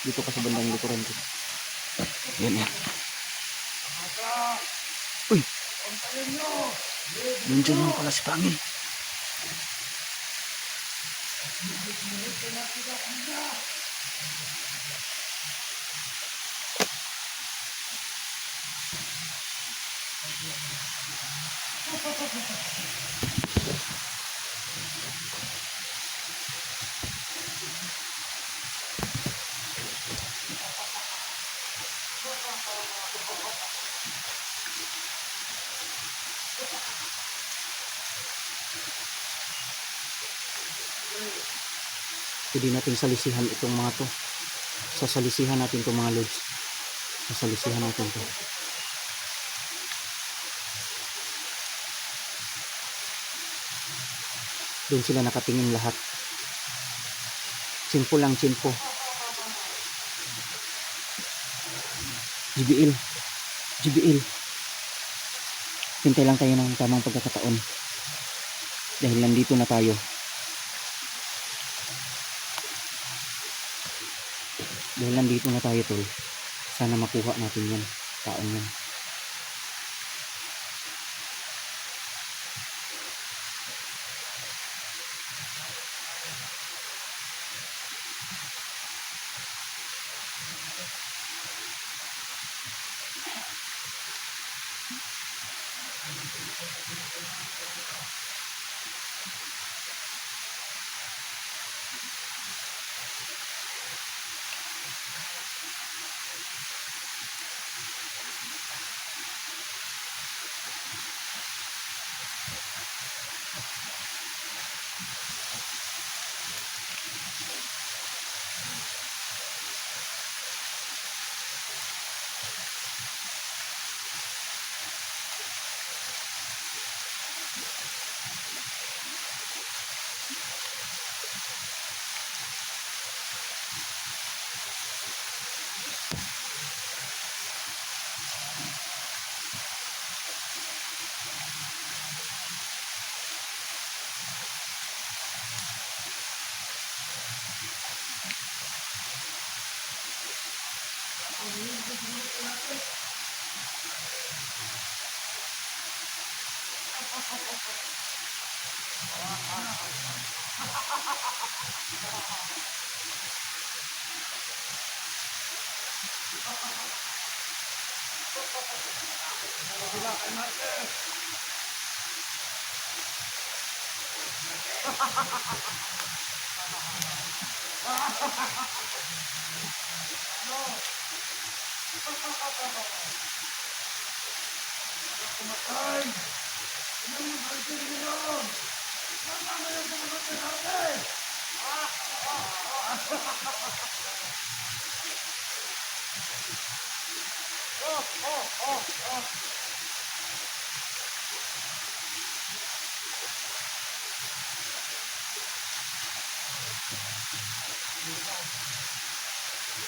Dito ka sa bandang likuran ko. Yan yan. Uy! Nandiyan mo pala si Pangi. Pwede natin salisihan itong mga to. Sasalisihan natin itong mga loads. Sasalisihan natin to. Doon sila nakatingin lahat. Simple lang, simple. GBL. GBL. Hintay lang tayo ng tamang pagkakataon. Dahil nandito na tayo. Dahil nandito na tayo, tol. Sana makuha natin yan. Taong yan.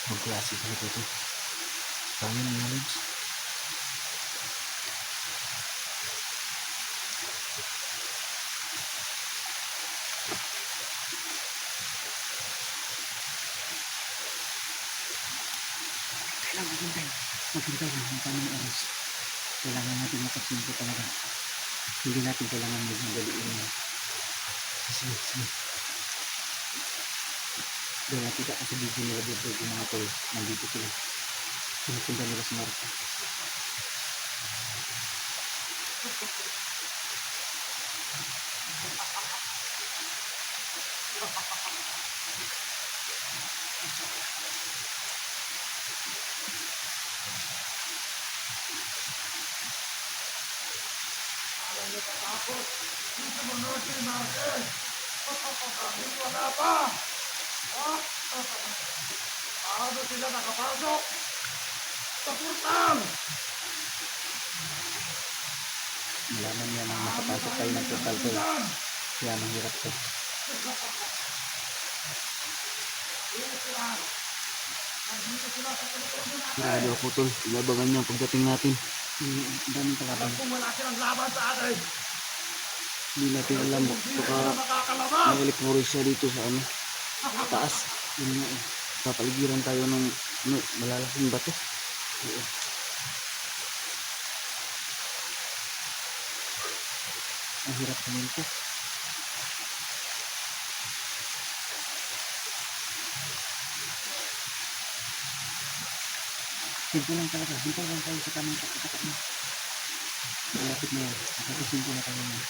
Ang klase talaga ito. Kaya ng knowledge. Kailangan maghintay. Maghintay lang ng tamang oras. Kailangan natin makasimpo talaga. Hindi natin kailangan magmadaliin na. Sige, sige. Dahil nakita ka sa video nila dito yung mga tol. Nandito sila. Sinusundan nila si Marco. Alam niyo katakot. Dito mo natin natin. Wala pa. Paano sila nakapasok? Sa portal! Malaman niya nang makapasok tayo ng portal tol. Kaya mahirap to. Yes, Sigurado ako tol, ilabangan niya pagdating natin. Ang daming kalaban. Kung wala silang laban sa atin, Hindi natin alam, baka makakalaban. may electronics siya dito sa ano, taas. Yun nga eh. Papaligiran tayo ng ano, malalaking bato. Ang hirap kuminto. Simple lang talaga. Simple lang tayo sa tamang pagkakatak mo. Malapit na yan. Simple na tayo yan.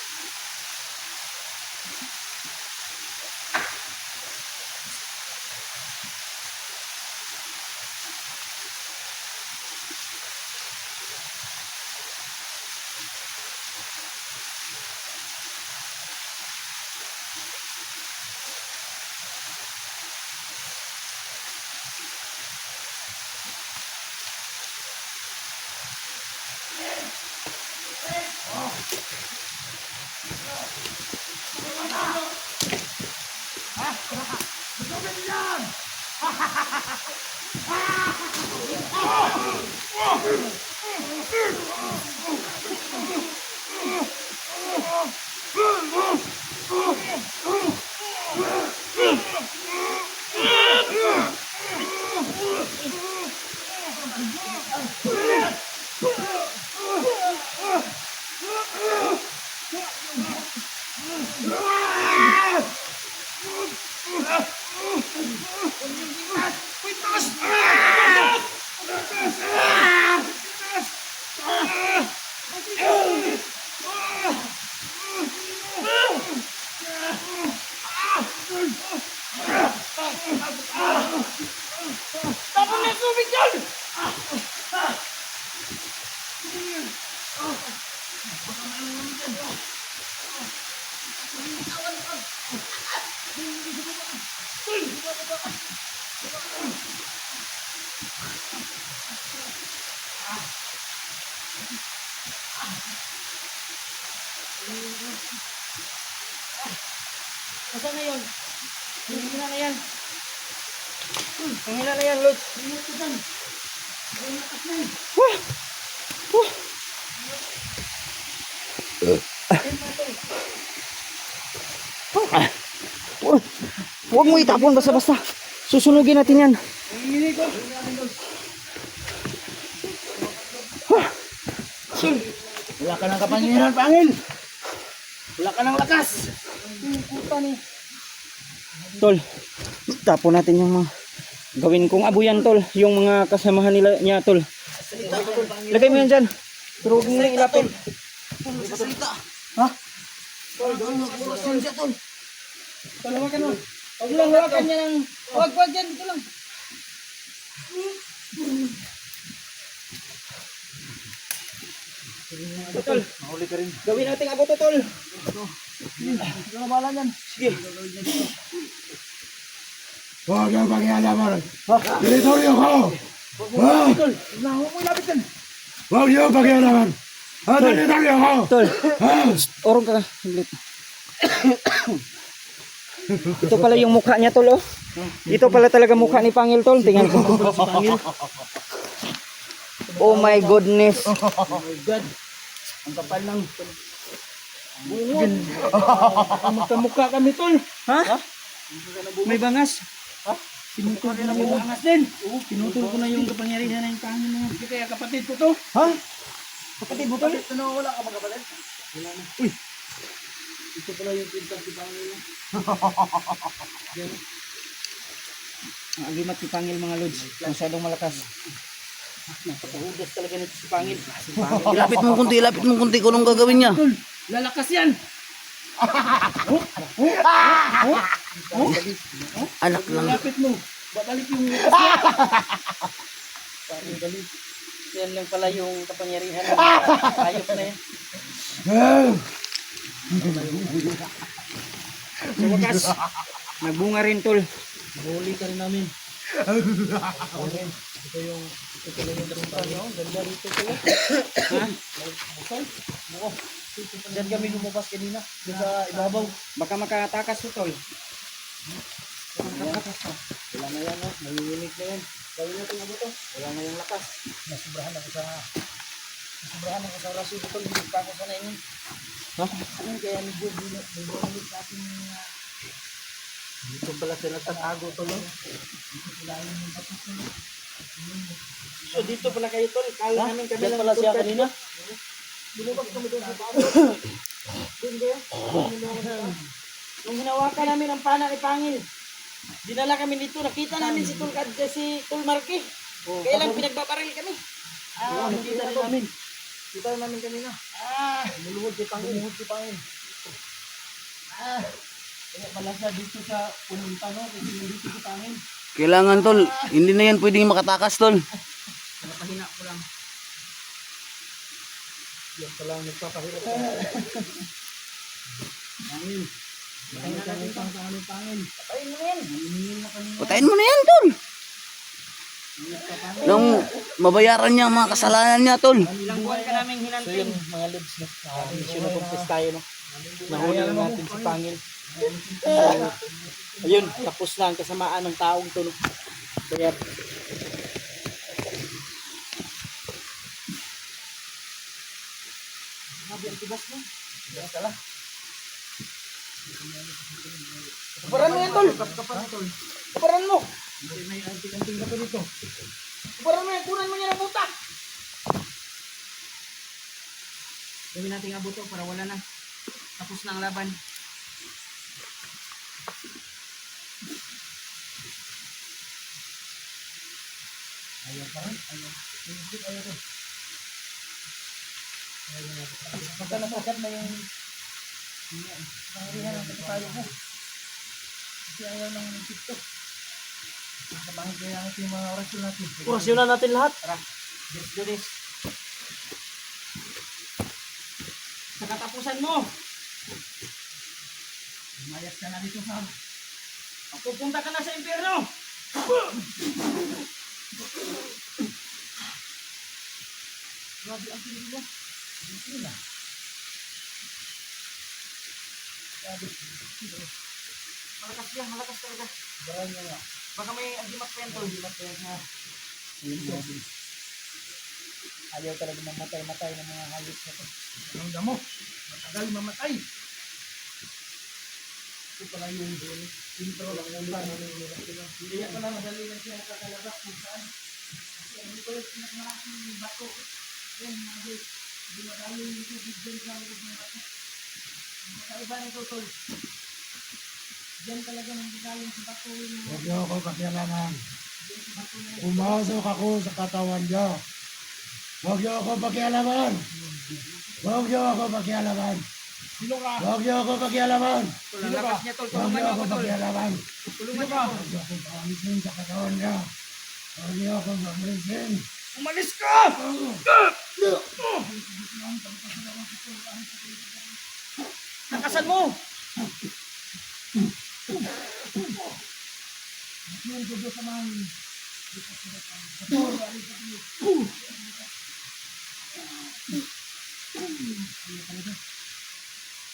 Nasaan na yun? Hihina na yan. Hihina na yan, Lord. Huwag mo itapon basta-basta. Susunugin natin yan. Wala ka ng kapangyarihan, pangil! Wala ka ng lakas! Tol, tapon natin yung mga gawin kong abuyan, tol. Yung mga kasamahan nila niya, tol. Lagay mo yan dyan. Pero huwag mo nang ilapin. Ha? Tol, hawakan mo. Huwag lang hawakan niya ng... Huwag yan, dito lang. Tol, Mahuli ka rin. gawin natin abo to, tol. Ito na bala niyan. Sige. Huwag yung pakialaman. Teritoryo ko! Ha? Tol, huwag mo ilapit yan. Huwag yung pakialaman. Teritoryo ko! Tol, Ha? orong ka. Saglit. Ito pala yung mukha niya, tol, oh. Ito pala talaga mukha ni Pangil, tol. Tingnan ko. Oh my goodness. Oh my God. Ang kapal ng... Magkamukha kami, tol. Ha? May bangas. Pinutol ko na yung angas din. Pinutol ko na yung kapangyarihan ng pangil na. Hindi kaya kapatid ko to. Ha? Kapatid mo, tol. Ano, wala ka mga kapatid? Wala na. Uy! Ito pala yung pintas si pangil na. Ang agimat si Pangil, mga lods. Masyadong malakas. Napakahudas talaga nito si pangil. Ilapit mo kunti kung anong gagawin niya. Tol, lalakas yan. Anak lang. Lapit mo. Babalik yung lakas yan. Parang galit. Yan lang pala yung kapangyarihan ng ayop na yan. Sa wakas, nagbunga rin, tol. Huli ka rin namin. Ito yung ganda rito pala. Ha? Diyan kami lumabas kanina. Doon sa ibabaw. Baka makatakas to, tol. Wala na yan, oh. Nanginginig na yan. Gawin natin ang buto. Wala na yung lakas. Nasubrahan ako sa raso dito. Hindi pa ako sanay nun. Ha? Ano kaya medyo bulit sa ating Dito pala sila tatago tol. No? so dito pala kayo tol. Kala Ha? namin kami Diyan lang pala siya tour guide kanina. nyo. Binubag kami doon sa bago. Doon kayo. Nung hinawakan namin ang pana ni Pangil, dinala kami dito. Nakita namin si Tol Marque. Kaya lang pinagbabaril kami. Nakita rin namin. Kita namin kanina. Lumuhod si Pangil. Kaya pala siya dito sa pununta no. Kasi dito si Pangil. Kailangan tol, hindi na yan pwedeng makatakas tol. Napahina ko lang. Yan pala ang nagpapahirap. Pangil. Patayin na natin sa aming Pangil. Patayin mo yan. Naniningin na kanina. Patayin mo na yan tol. Nang mabayaran niya ang mga kasalanan niya tol. Ilang buwan ka namin hinantin. So yun mga lids no. Mission accomplished tayo no. Nahuli na natin si Pangil. Ayun, tapos na ang kasamaan ng taong to no. Kaya Mabi ang tigas mo. Tigas ka lang. Kaparan mo yan, tol. Kaparan mo. May anting-anting ka pa dito. Kaparan mo yan. Kunan mo yan ang buta. Gawin natin ang buto para wala na. Tapos na ang laban. Ayaw pa rin. Ayaw. Ayaw to. Basta nasagad na yung pangyarihan ng tayo mo. Kasi ayaw ng TikTok. Kapangit kaya natin yung mga orasyon natin. Orasyonan natin lahat. Tara, let's do this. Sa katapusan mo, umayas ka na dito sa pupunta ka na sa impyerno. Grabe ang pinili mo. Hindi na. Malakas yan, malakas talaga. Baka may agimat pa yan tol. Ayaw talaga mamatay-matay ng mga hayop na to. Ang damo, matagal mamatay. Ito pala yung intro lang yung hindi ako na madali lang siya nakakalabas kung saan. Kasi ang ito yung pinakamalaking bato. Yan, mga guys. Hindi madali yung tubig dyan sa loob ng bato. Kaiba nito tol. Diyan talaga nang galing sa bato yung Huwag niyo ako pakialaman. Pumasok ako sa katawan niyo. Huwag niyo ako pakialaman. Huwag niyo ako pakialaman. Sino ka? Huwag niyo ako pakialaman. Ang lakas niya tol. Huwag Tulungan niyo niyo ako ako tol. pakialaman. Tulungan niyo ako. Huwag niyo ako pamisin sa katawan niyo. Huwag niyo ako pamisin. Umalis ka! Nakasan mo!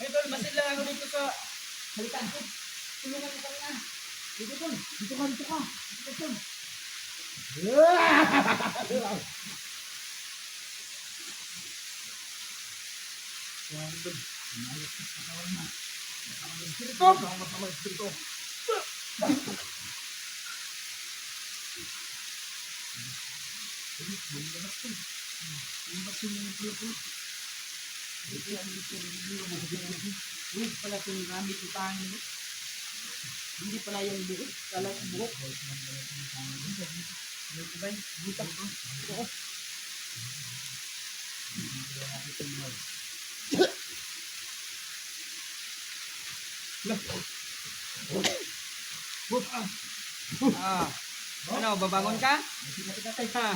Hey tol, masid lang ako dito sa balikan ko. Tulungan mo kami na. Dito tol, dito ka, dito ka. Dito tol. Dito! Huwag pala itong gamit utangin mo. Hindi pala yung buhok. Kala yung buhok. Butak ko. Oo. Ano, babangon ka? Ha?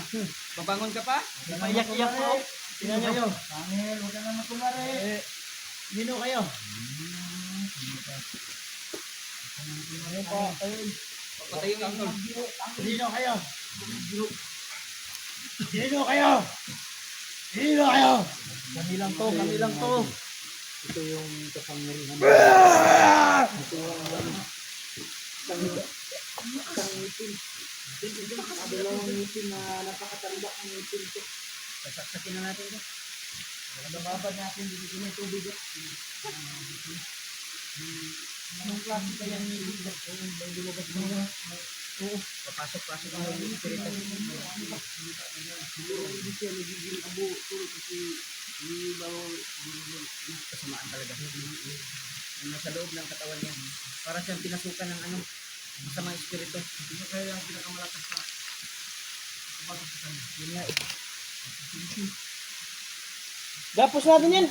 Babangon ka pa? Paiyak-iyak mo. Tingnan nyo. Pangil, huwag ka na makulari. Nino kayo? Papatayin ang tol. Sino kayo? Sino kayo? Sino kayo? Kami lang to, kami lang to. Ito yung kapangyarihan. Dalawang ngipin na napakatanda ng ngipin ko. Sasaksakin na natin ito. Nababad natin dito may tubig. Anong klase kaya ng ngipin ko? May lumabas mo na. Oo. Papasok-pasok na yung espiritu. Hindi siya nagiging abo. Kasi hindi ba Kasamaan talaga. Yung nasa loob ng katawan niya. Para siyang pinasukan ng ano, masamang espiritu. Hindi kaya ang pinakamalakas na kapasok sa kanya. Yun nga eh. Gapos natin yan.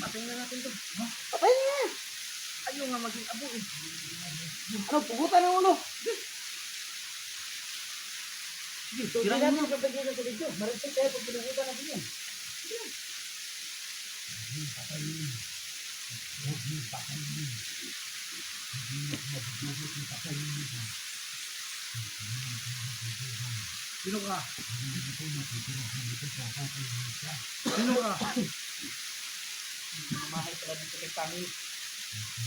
Patayin na natin ito. Patay na yan. Ayaw nga maging abo eh. Ano, pugutan ng ulo. Tirahin mo kapag yun sa video. Marisin tayo pag pinukutan natin yan. Sino ka? Sino ka? Mamahay pala dito kay Pangil.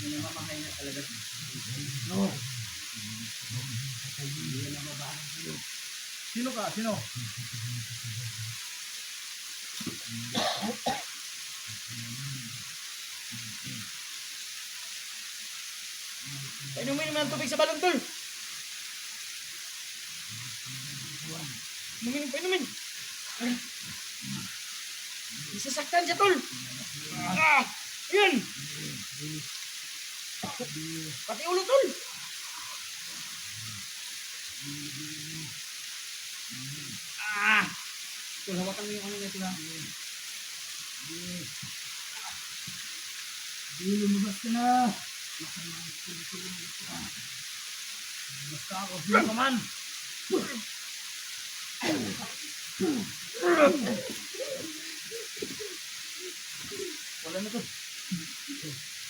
Yung namamahay na talaga. No. Sino ka? Sino? Inumin naman ang tubig sa balon, tol. Inumin. Isasaktan siya, tol. Yan. Pati ulo, tol. Tol, hawakan mo yung ano nito lang. Di lumabas ka na. Basta ako. Sino ka man? Wala na to.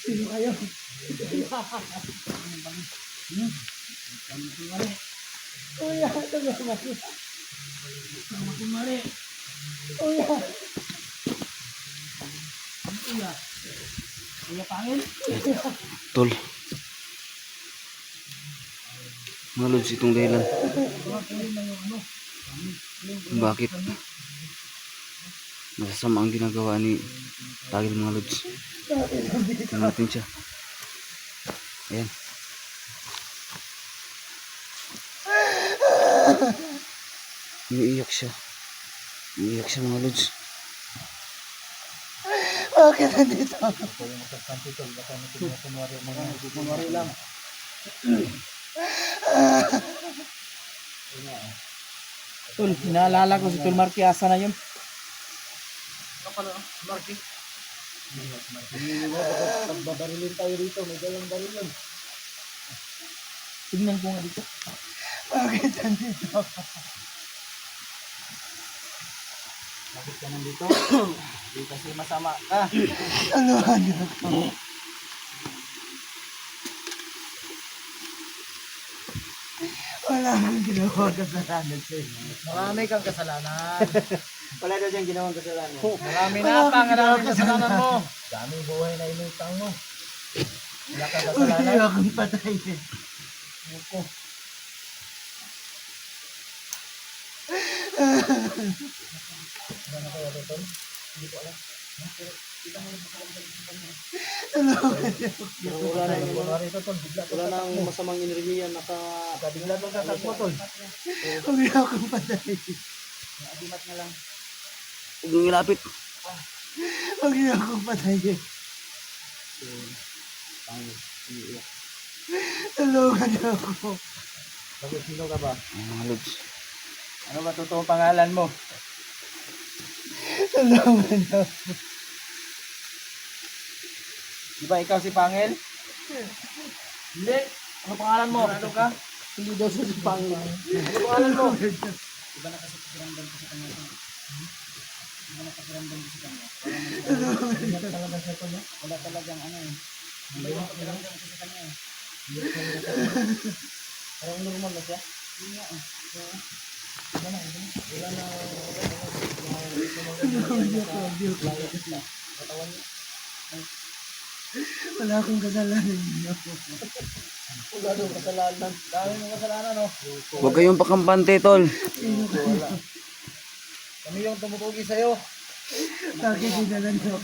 Sino kayo? Kuya, ito naman. Sama kumari. Kuya. Kuya. Kuya Pangil. Tol. Mga lods, itong dahilan. Bakit masasama ang ginagawa ni Pangil, mga lods. Tingnan natin siya. Ayan. Umiiyak siya. Umiiyak siya, mga lods. Okay, nandito. Kunwari lang. Tol, naalala ko si Tol Marky, asa na yun? Marky. Pagbabarilin tayo dito, may dalang baril yun. Tingnan ko nga dito. Bakit nandito? Bakit ka nandito? Hindi kasi masama ka. Aluhan niyo ako. Wala kang ginawa kasalanan sa inyo. Marami kang kasalanan. Wala daw dyan ginawang kasalanan. Marami na pang maraming kasalanan mo. Daming buhay na inutang mo. Wala kang Huwag kasalanan. niyo akong patayin. Ako. Pero wala na wala nang masamang enerhiya Bigla tong tatakbo tol. Huwag niyo akong patayin. Adimat na lang. Huwag nang ilapit. Huwag niyo akong patayin. Tulungan niyo ako. Bakit sino ka ba? Ayan, mga lods. Ano ba totoo pangalan mo? Tulungan niyo ako. Di ba ikaw si Pangil? Hindi. Ano pangalan mo? Ano ka? Hindi daw siya si Pangil. Ano pangalan mo? Iba na kasi pakiramdam ko sa kanya. Iba na pakiramdam ko sa kanya. Wala talagang ano eh. Iba yung pakiramdam ko sa kanya eh. Parang normal na siya. Yun nga eh. Wala Wala akong kasalanan. Wala daw kasalanan. Dami mong kasalanan, no? Huwag kayong pakampante, tol. Wala. Kami yung tumutugi sa'yo. Bakit dinalan ko?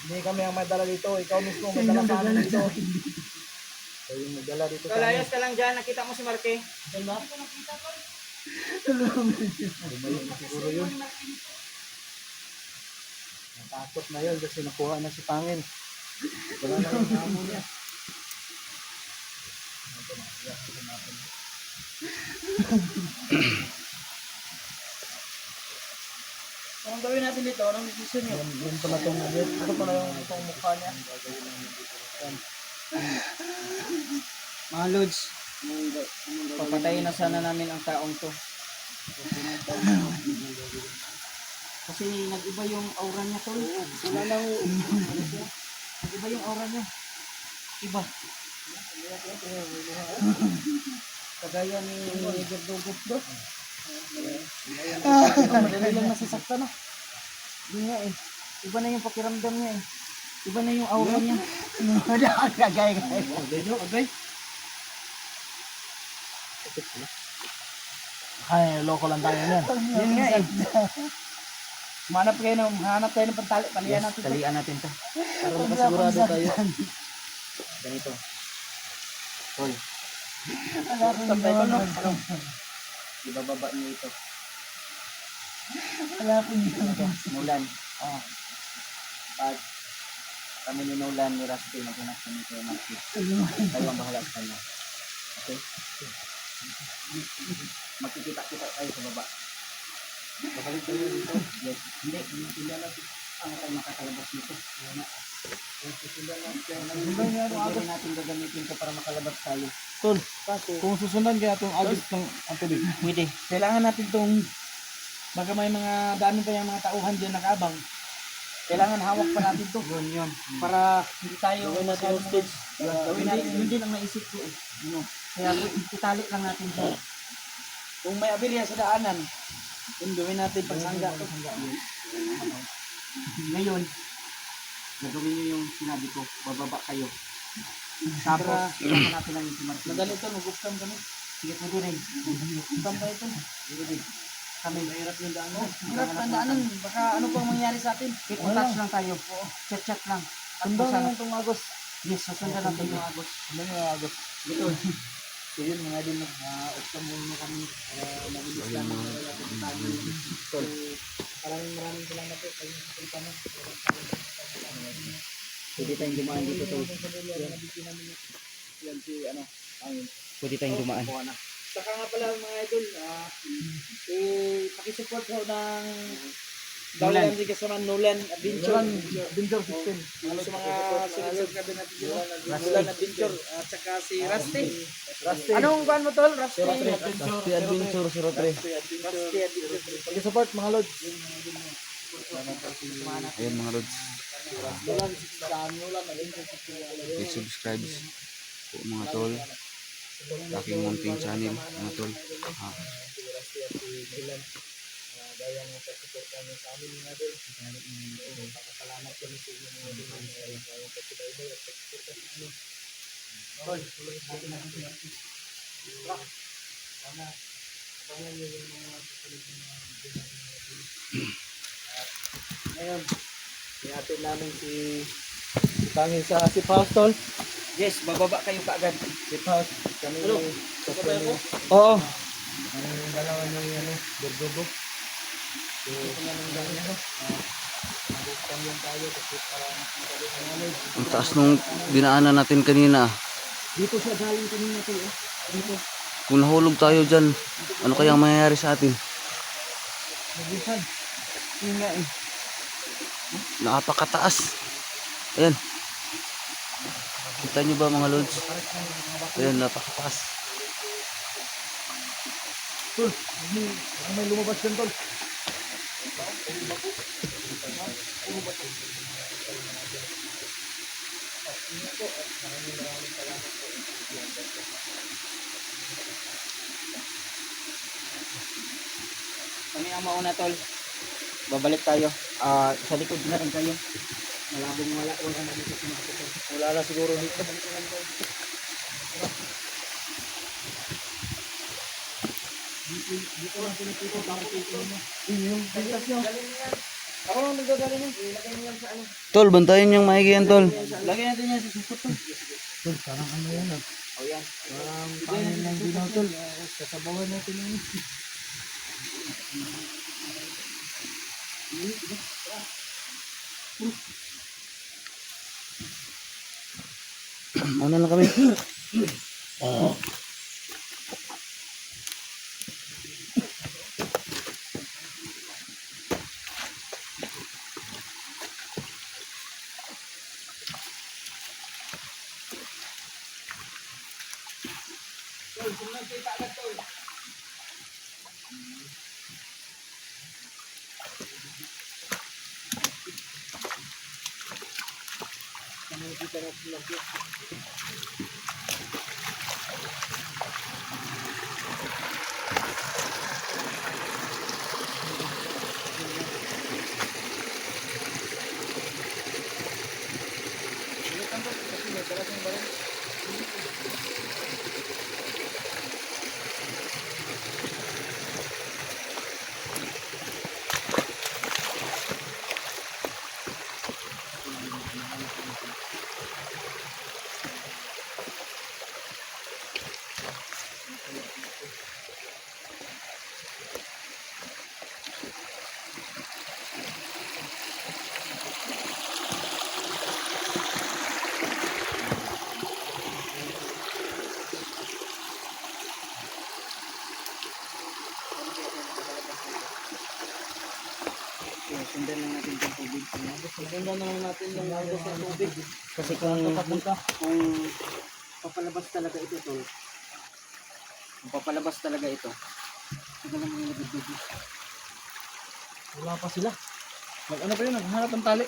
Hindi kami ang may dala dito. Ikaw mismo may Sino dala sa amin nagdala dito. sa akin? Ikaw yung may dala dito sa Tol, amin. ayos ka lang dyan. Nakita mo si Marque. Lumayo na siguro yun. Natakot na yun kasi nakuha na si Pangin. Wala na yung amo niya. Anong gawin natin dito? Anong decision niyo? Yun pala itong ito pala yung mukha niya. Mga Lods, papatayin na sana namin ang taong to. Kasi nag-iba yung aura niya, tol. Wala lang. Nag-iba yung aura niya. Iba. Kagaya ni Gerdogo, bro. Madali lang nasasaktan, no? Hindi nga eh. Iba na yung pakiramdam niya eh. Iba na yung aura niya. Agay. Agay. Ay, loko lang tayo yan. Yun nga eh. Hanap kayo ng palian natin. Talian natin to. Para makasigurado tayo. Ganito. Tol, Wala akong ginawa. ibababa niyo ito. Wala akong ginawa. Nolan. Pag kami ni Nolan, ni Rusty, naghanap kami kay Marky. Kayo ang bahala sa kanya. Okay? Magkikita-kita tayo sa baba. Babalik tayo dito. Yes. Hindi natin ang tayo makakalabas dito. Hindi natin gagamitin ito para makalabas tayo. Tol, kung susundan kaya itong agos ng tubig, Pwede. kailangan natin itong, baka may mga dami pa yung mga tauhan dyan nakabang, kailangan hawak pa natin ito. Yun. Para hindi tayo Gawin natin yung stage. Gawin natin, yun din ang naisip ko eh. Kaya itali lang natin ito. Kung may abilya sa daanan, yun gawin natin pagsangga to. Ngayon, gagawin nyo yung sinabi ko. Bababa kayo. Tapos, ilama natin lang yung si Marky. Madali ito, mag-upcam kami. Sige, pwede rin. Upcam pa ito. Pwede. Kami. Mahirap yung daanan. Hirap ang daanan. Baka ano pang mangyari sa atin. Keep in touch lang tayo. Chat lang. Sundan Sana- naman itong agos. Yes, susundan natin yung Agos. Sundan yung agos. Dito. So yun mga din, upcam muna kami. Mabilis lang. Tol. Maraming salamat po. Kayo sa mo. Pwede tayong dumaan dito, tol. Yan si ano. Pwede tayong dumaan. Saka nga pala mga idol, pakisupport ho ng Nolan. Nolan kasama Nolan Adventure System. Ano sa mga sunod ka din natin dito? Nolan Adventure at saka si Rusty. Anong kuan mo tol? Rusty Adventure 03. Rusty Adventure. Pakisupport mga lods. Ayan mga Lods. Nolan Nolan Adventure System. I-subscribe po mga tol. Sa aking munting channel mga tol. Gaya ng pagsuporta niyo sa amin mga idol. Papasalamat kami sa inyo mga idol. Gaya ng pagsubaybay at pagsuporta sa amin. Tol, tuloy natin natin. Sana, abangan niyo yung mga susunod ng mga video natin mga idol. At ngayon, ihatid namin si Pangin sa si Paustol. Yes, bababa kayo kaagad. Si Paust, kami kasabay ko. Oo. Ang dalawa ng ano, Bergogo. So, mag-upcam lang tayo kasi para makita ang knowledge. Ang taas nung dinaanan natin kanina. Dito siya galing kanina to eh. Dito. Kung nahulog tayo dyan, ano kayang mangyayari sa atin? Nagisan. Yun nga eh. Napakataas. Ayan. Kita nyo ba mga Lods? Ayan, napakataas. Tol, may lumabas yan tol. Kami ang mauna tol. Babalik tayo. Sa likod na rin kayo. Malabong wala na dito sa mga tol. Wala na siguro dito. Dito lang pinipito para pito mo. Yung bigas nyo. Ako lang nagdadali nyo. Ilagay mo yan sa ano. Tol, bantayan yung maigi yan, tol. Lagyan natin yan sa susot tol. Tol, parang ano yan ah. O yan. Parang kanin lang din ako tol. Sasabawan natin yun. Ano na kami? Sundan lang natin yung tubig. Sundan na lang natin yung agos sa tubig. Kasi kung papalabas talaga ito tol. Kung papalabas talaga ito. Tagal lang mga labid-labid. Wala pa sila. Ano pa yun? Naghanap ng tali.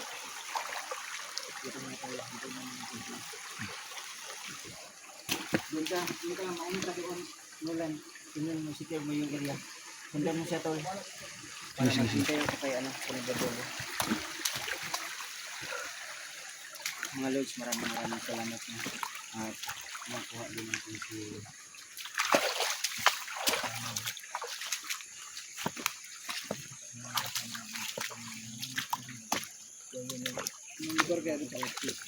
Doon ka lang, maunta doon. Nulan, tingnan mo si mo yung area. Sundan mo siya tol. Para maghintay ako kay ano, Panagdadolo. Mga Lods, maraming salamat na. At makuha din natin si yung lugar gano'n sa office.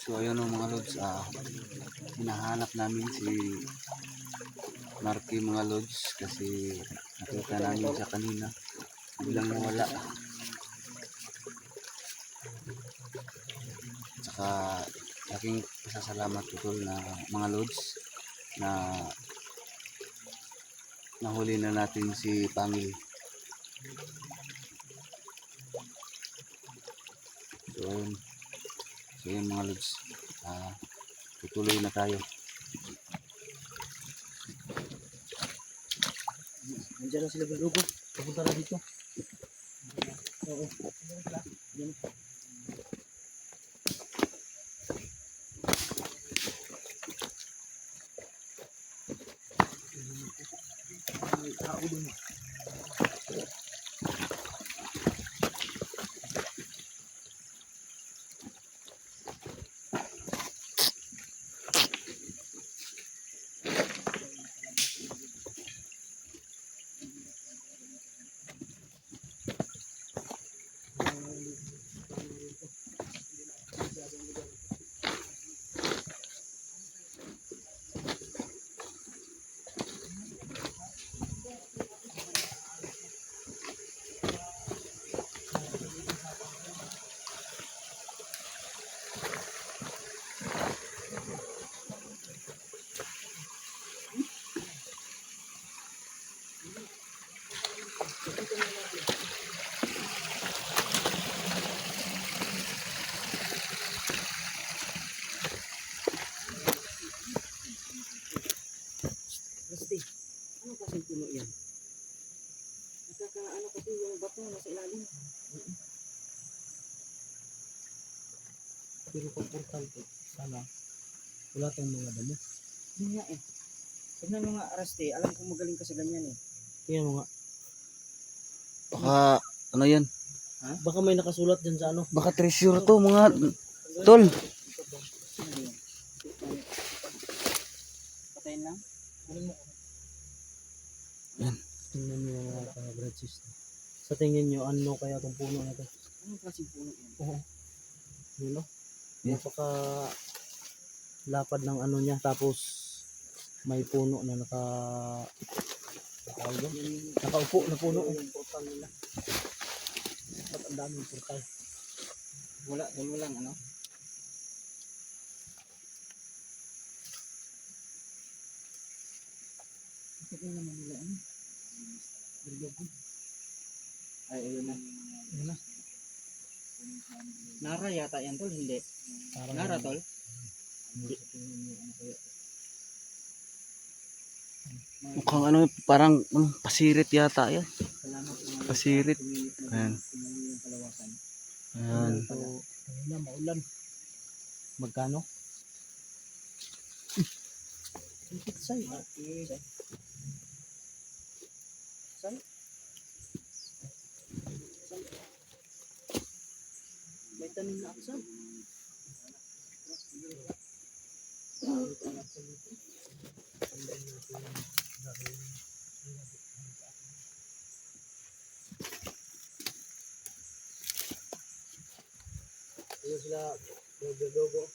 So ayun o mga lods, hinahanap namin si Marky mga lods kasi nakita namin siya kanina, biglang nawala. Tsaka aking pasasalamat tol na mga lods na nahuli na natin si Pangil. So yun mga lods, tutuloy na tayo. Nandiyan na sila galugo. Pupunta na dito. Oo. Yan. puno yan. Nakakaano kasi yung bato nasa ilalim. Pero kung importante, sana wala tayong mga damo. Yun nga eh. Tignan mo nga, Araste, alam ko magaling ka sa ganyan eh. Tingnan mo nga. Baka, ano yan? Baka may nakasulat dyan sa ano. Baka treasure to mga tol. Ano yun? Patayin lang? Tingnan nyo mga ka-bread sister. Sa tingin nyo, ano kaya itong puno na ito? Anong klaseng puno yan? Oo. Yun no? Yeah. Napaka lapad ng ano niya. Tapos may puno na tawag doon? Nakaupo na puno. Yung portal nila. Ba't ang daming portal? Wala, dalawa lang ano? Ito naman nila ano? Ay, ayun na. Yun na. Nara yata yan tol, hindi. Parang Nara tol? Mukhang ano, parang pasirit yata yan. Salamat sa mga Pasirit. pumilit na Ayan. tumulong yung kalawakan. Ayan. So, ayun na, maulan. Magkano? Say. Okay. Saan? May tanim na aksan. Ayun sila, dogo.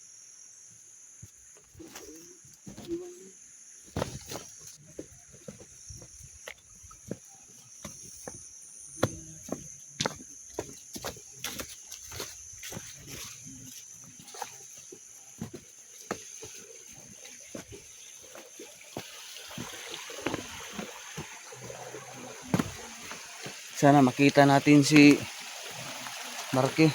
Sana makita natin si Marky.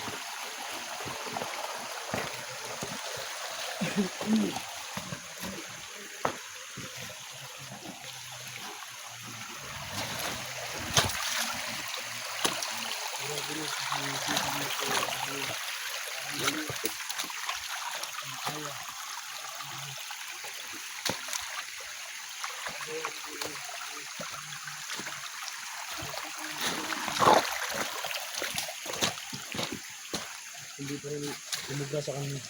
Hindi pa rin umuga sa kanya.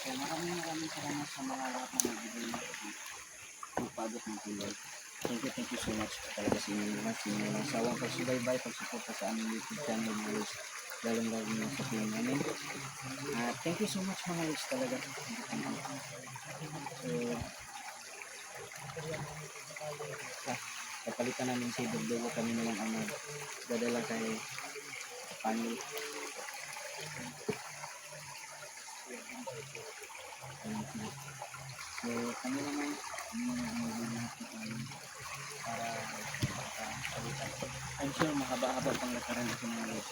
So maraming salamat sa mga lahat na nagbigay ng pagod ng tulog. Thank you so much talaga sa inyo naman, sa inyo ng sawang pagsubaybay, pagsuporta sa aming YouTube channel mga guys, lalong-lalo na sa team namin. Thank you so much mga guys talaga. So, kapalitan namin si Dugdugo, kami na lang ang magdadala kay Panil. So kami naman mag-ingat tayo para makapalitan. I'm sure mahaba-haba pang lakaran ito mga guys.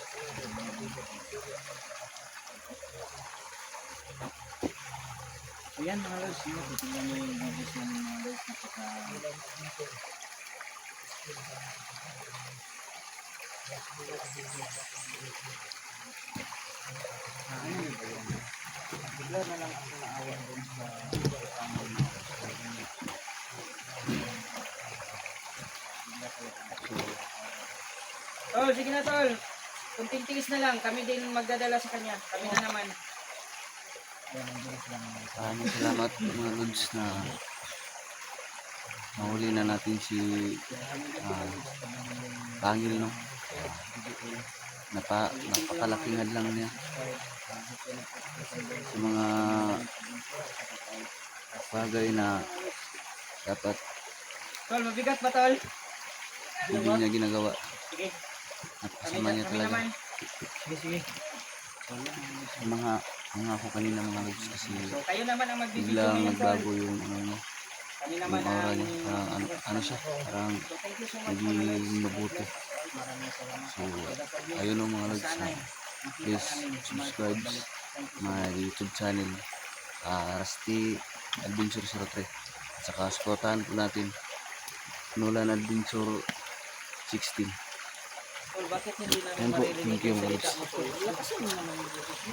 Ayan mga guys, titignan nyo yung videos namin mga guys, ano yun ba yan? Bigla na lang ako naawa dun sa family. Tol, sige na tol. Kunting tiis na lang, kami din magdadala sa kanya. Kami na naman. Maraming salamat mga lods na mahuli na natin si Pangil, no? Napakalaking hadlang niya sa mga bagay na dapat Tol, mabigat ba tol? hindi niya ginagawa. Sige. Napakasama niya talaga. Sige, sige. Sa mga ako kanina mga lods kasi So kayo naman ang magbibigay biglang ngayon tol. nagbago yung ano niya, Kami yung naman aura ang... niya. Parang ano siya, parang So thank you so much naging mabuti. Maraming salamat. So ayun o mga lods, please subscribe my YouTube channel, Rusty Adventure 03. At saka supportahan po natin Nolan Adventure 16. Tol, bakit hindi namin Ayan po, maririnig thank you, yung mga salita lods. mo tol? Lakasan mo naman yung boses mo.